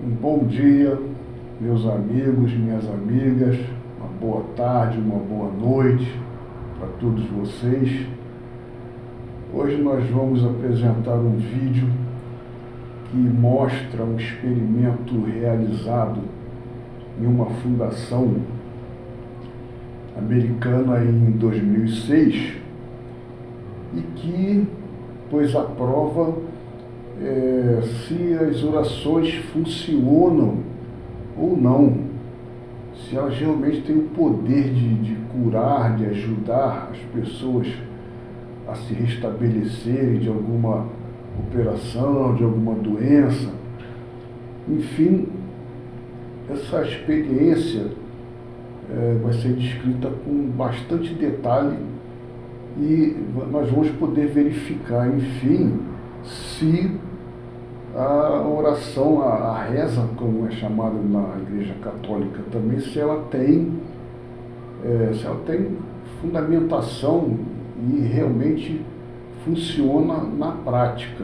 Um bom dia, meus amigos, minhas amigas, uma boa tarde, uma boa noite para todos vocês. Hoje nós vamos apresentar um vídeo que mostra um experimento realizado em uma fundação americana em 2006 e que pôs à prova se as orações funcionam ou não, se elas realmente têm o poder de curar, de ajudar as pessoas a se restabelecerem de alguma operação, de alguma doença. Enfim, essa experiência vai ser descrita com bastante detalhe e nós vamos poder verificar, enfim, se a oração, a reza, como é chamada na Igreja Católica também, se ela tem fundamentação e realmente funciona na prática.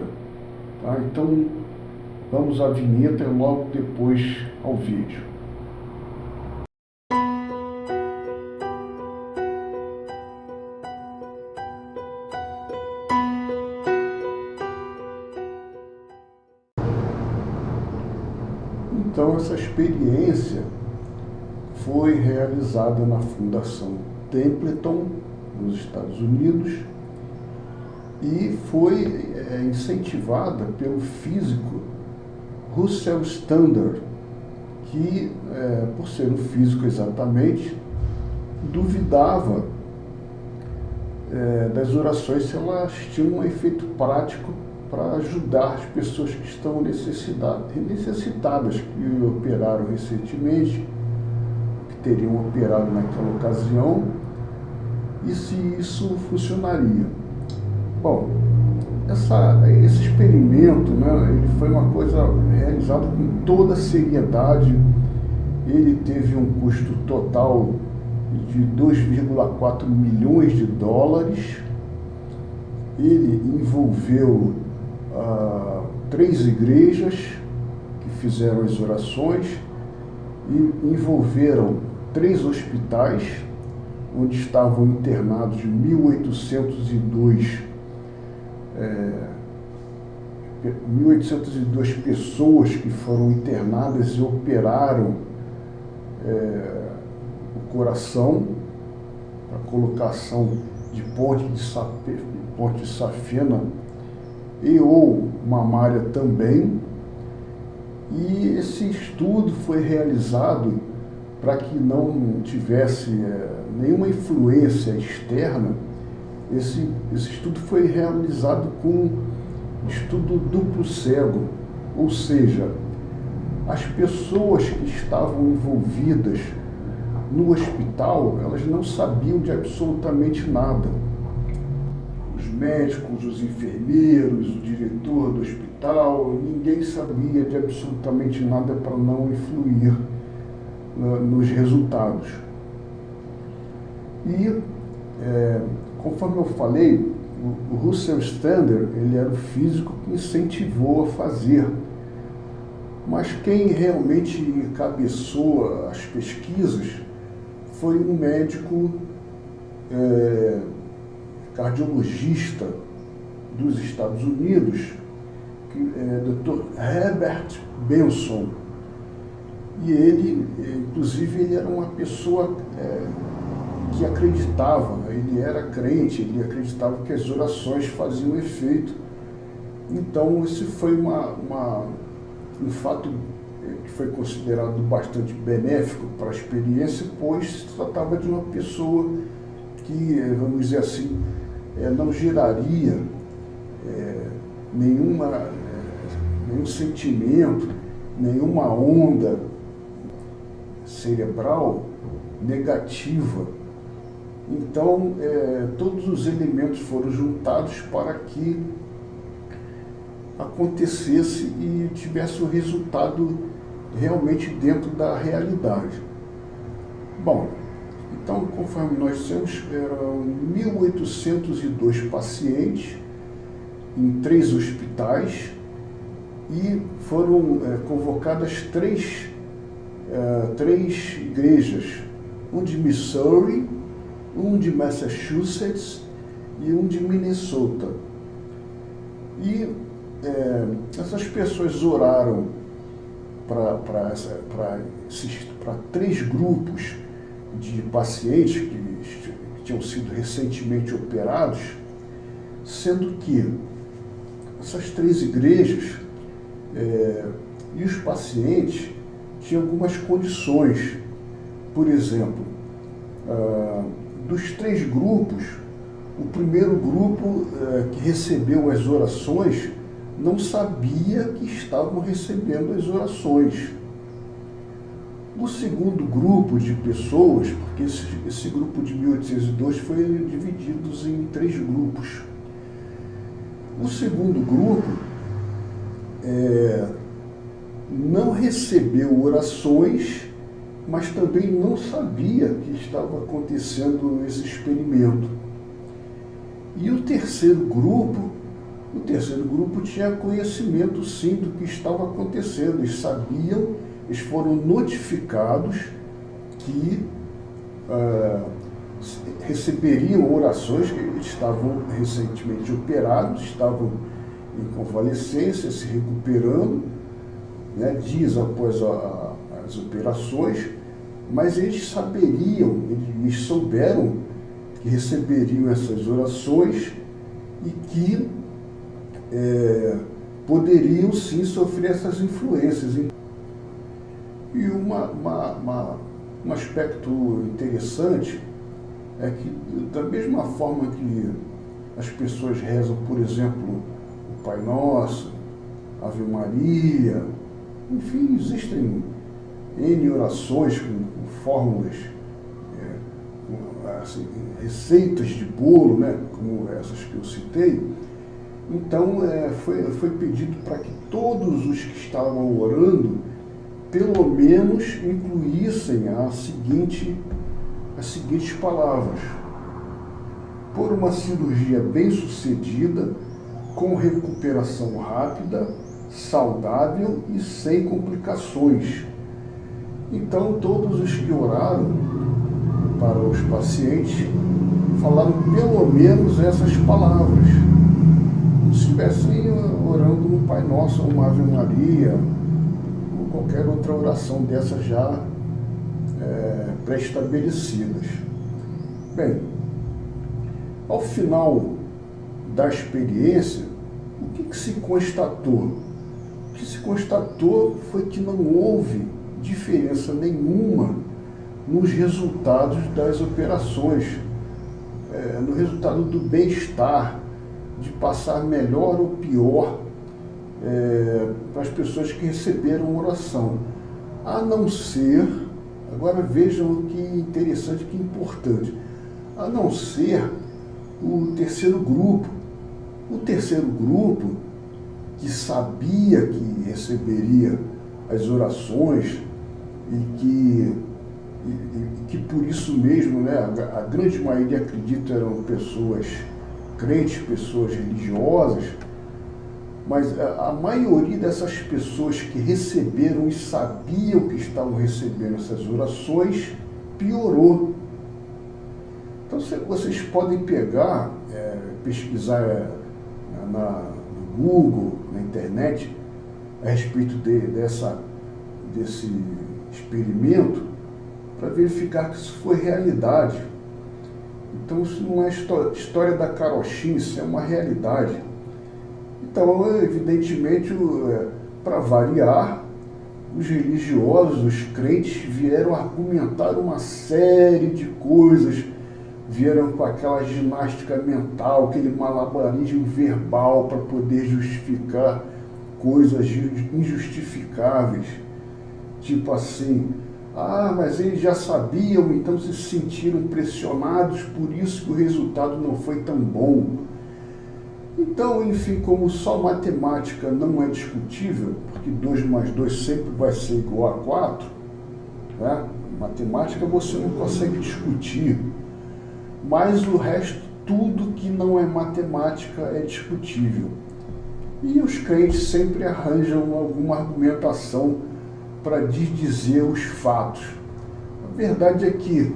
Tá? Então, vamos à vinheta e logo depois ao vídeo. Então, essa experiência foi realizada na Fundação Templeton, nos Estados Unidos, e foi incentivada pelo físico Russell Standard, que, por ser um físico exatamente, duvidava das orações se elas tinham um efeito prático para ajudar as pessoas que estão necessitadas, que operaram recentemente, que teriam operado naquela ocasião, e se isso funcionaria. Bom, esse experimento, ele foi uma coisa realizada com toda seriedade. Ele teve um custo total de 2,4 milhões de dólares. Ele envolveu 3 igrejas que fizeram as orações e envolveram 3 hospitais, onde estavam internados 1.802 pessoas que foram internadas e operaram o coração, a colocação de ponte de safena e ou mamária também. E esse estudo foi realizado para que não tivesse nenhuma influência externa. Esse estudo foi realizado com estudo duplo cego, ou seja, as pessoas que estavam envolvidas no hospital, elas não sabiam de absolutamente nada. Os médicos, os enfermeiros, o diretor do hospital, ninguém sabia de absolutamente nada para não influir nos resultados. E, conforme eu falei, o Russell Standard, ele era o físico que incentivou a fazer. Mas quem realmente encabeçou as pesquisas foi um médico cardiologista dos Estados Unidos, Dr. Herbert Benson. E ele, inclusive, ele era uma pessoa que acreditava, ele era crente, ele acreditava que as orações faziam efeito. Então, esse foi um fato que foi considerado bastante benéfico para a experiência, pois se tratava de uma pessoa que, vamos dizer assim, não geraria nenhum sentimento, nenhuma onda cerebral negativa. Então, todos os elementos foram juntados para que acontecesse e tivesse o resultado realmente dentro da realidade. Bom, então, conforme nós dissemos, eram 1.802 pacientes em 3 hospitais e foram convocadas três igrejas, um de Missouri, um de Massachusetts e um de Minnesota. E essas pessoas oraram para 3 grupos de pacientes que tinham sido recentemente operados, sendo que essas 3 igrejas e os pacientes tinham algumas condições. Por exemplo, dos 3 grupos, o primeiro grupo que recebeu as orações não sabia que estavam recebendo as orações. O segundo grupo de pessoas, porque esse grupo de 1802 foi dividido em 3 grupos. O segundo grupo não recebeu orações, mas também não sabia que estava acontecendo esse experimento. E o terceiro grupo tinha conhecimento sim do que estava acontecendo. Eles sabiam, eles foram notificados que receberiam orações, que eles estavam recentemente operados, estavam em convalescência, se recuperando, né, dias após as operações, mas eles souberam que receberiam essas orações e que poderiam sim sofrer essas influências. E um aspecto interessante é que, da mesma forma que as pessoas rezam, por exemplo, o Pai Nosso, Ave Maria, enfim, existem N orações com fórmulas, assim, receitas de bolo, né, como essas que eu citei. Então, foi pedido para que todos os que estavam orando, pelo menos, incluíssem as seguintes palavras: por uma cirurgia bem-sucedida, com recuperação rápida, saudável e sem complicações. Então, todos os que oraram para os pacientes falaram pelo menos essas palavras, como se estivessem orando um Pai Nosso, uma Ave Maria, ou qualquer outra oração dessas já pré-estabelecidas. Bem, ao final da experiência, o que se constatou? O que se constatou foi que não houve diferença nenhuma nos resultados das operações, no resultado do bem-estar, de passar melhor ou pior para as pessoas que receberam oração. A não ser, agora vejam que interessante, que importante, a não ser o terceiro grupo. O terceiro grupo, que sabia que receberia as orações e que por isso mesmo, né, a grande maioria, acredito, eram pessoas crentes, pessoas religiosas, mas a maioria dessas pessoas que receberam e sabiam que estavam recebendo essas orações, piorou. Então vocês podem pegar, pesquisar no Google, na internet, a respeito desse experimento, para verificar que isso foi realidade. Então isso não é história da carochinha, isso é uma realidade. Então, evidentemente, para variar, os religiosos, os crentes, vieram argumentar uma série de coisas, vieram com aquela ginástica mental, aquele malabarismo verbal para poder justificar coisas injustificáveis. Tipo assim, mas eles já sabiam, então se sentiram pressionados, por isso que o resultado não foi tão bom. Então, enfim, como só matemática não é discutível, porque 2 mais 2 sempre vai ser igual a 4, né? Matemática você não consegue discutir, mas o resto, tudo que não é matemática é discutível. E os crentes sempre arranjam alguma argumentação para desdizer os fatos. A verdade é que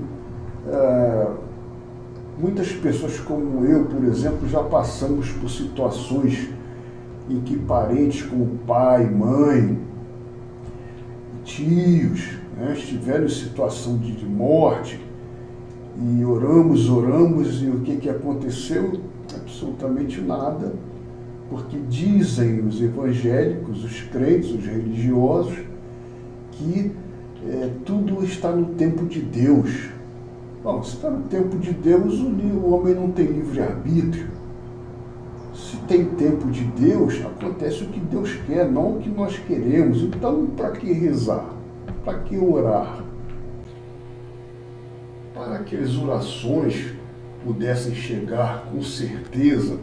muitas pessoas como eu, por exemplo, já passamos por situações em que parentes como pai, mãe, tios, né, estiveram em situação de morte, e oramos, e o que aconteceu? Absolutamente nada, porque dizem os evangélicos, os crentes, os religiosos, que tudo está no tempo de Deus. Bom, se está no tempo de Deus, o homem não tem livre-arbítrio. Se tem tempo de Deus, acontece o que Deus quer, não o que nós queremos. Então, para que rezar? Para que orar? Para que as orações pudessem chegar com certeza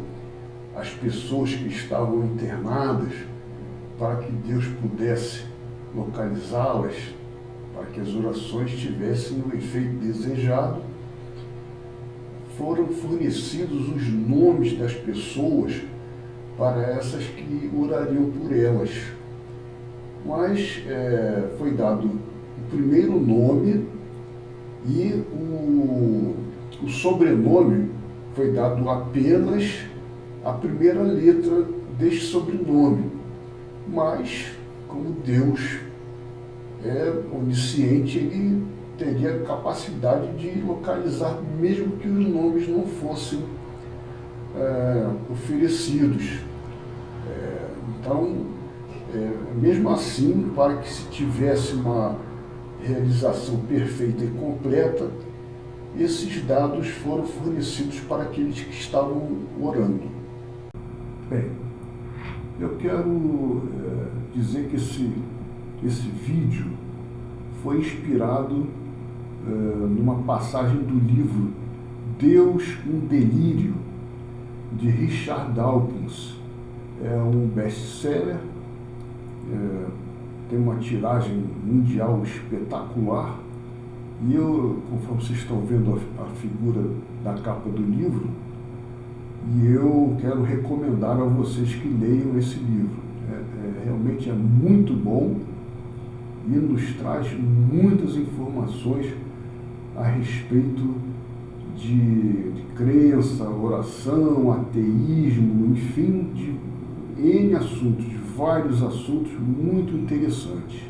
às pessoas que estavam internadas, para que Deus pudesse localizá-las, para que as orações tivessem o efeito desejado, foram fornecidos os nomes das pessoas para essas que orariam por elas. Mas foi dado o primeiro nome e o sobrenome foi dado apenas a primeira letra deste sobrenome. Mas, como Deus é onisciente, ele teria capacidade de localizar, mesmo que os nomes não fossem oferecidos. Então, mesmo assim, para que se tivesse uma realização perfeita e completa, esses dados foram fornecidos para aqueles que estavam orando. Bem, eu quero dizer que esse vídeo foi inspirado numa passagem do livro Deus, um Delírio, de Richard Dawkins. É um best-seller, tem uma tiragem mundial espetacular, e eu, conforme vocês estão vendo a figura da capa do livro, e eu quero recomendar a vocês que leiam esse livro. Realmente é muito bom e nos traz muitas informações a respeito de crença, oração, ateísmo, enfim, de N assuntos, de vários assuntos muito interessantes.